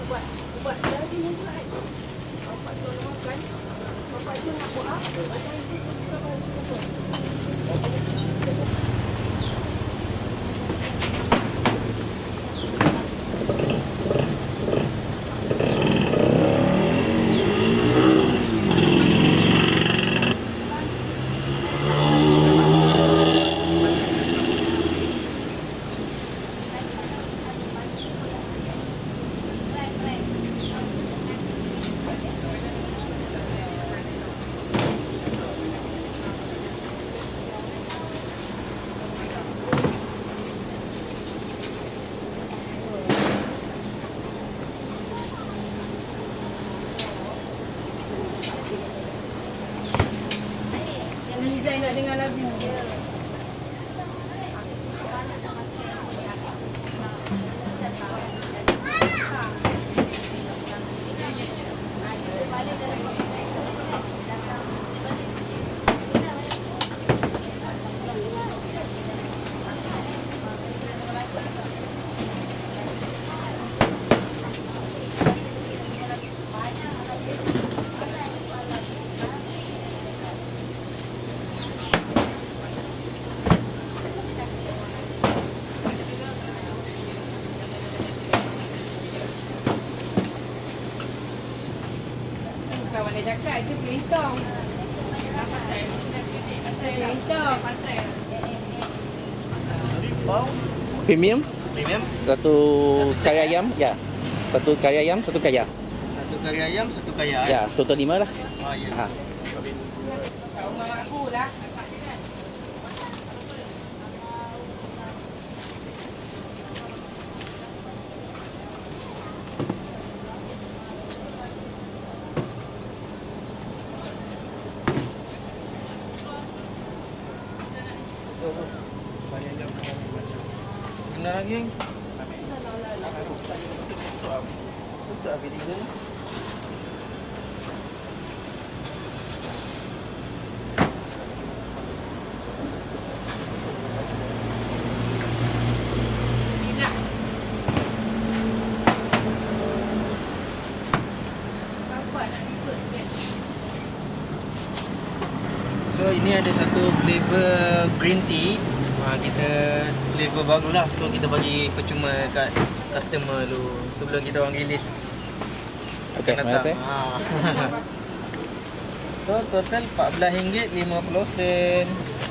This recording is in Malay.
Buat tadi ni buat. Bapak tu makan. Bapak tu nak buat apa? Ada itu juga baru. Nizai nak dengar lagu. Kawan dia cakap itu pelitong. Pelitong. Premium, Premium. satu kari ayam, ya. Satu kari ayam, satu kaya. Satu kari ayam, satu kaya. Ya, total 5 lah. Oh, ya. Ha. Tahu mak aku lah. Kena lagi. Untuk apa dia? Bila? Apa nak ikut sikit? So ini ada satu flavor green tea. Kita flavor baru lah. So kita bagi percuma kat customer dulu sebelum kita orang release. Okey, terima kasih. So total RM14.50.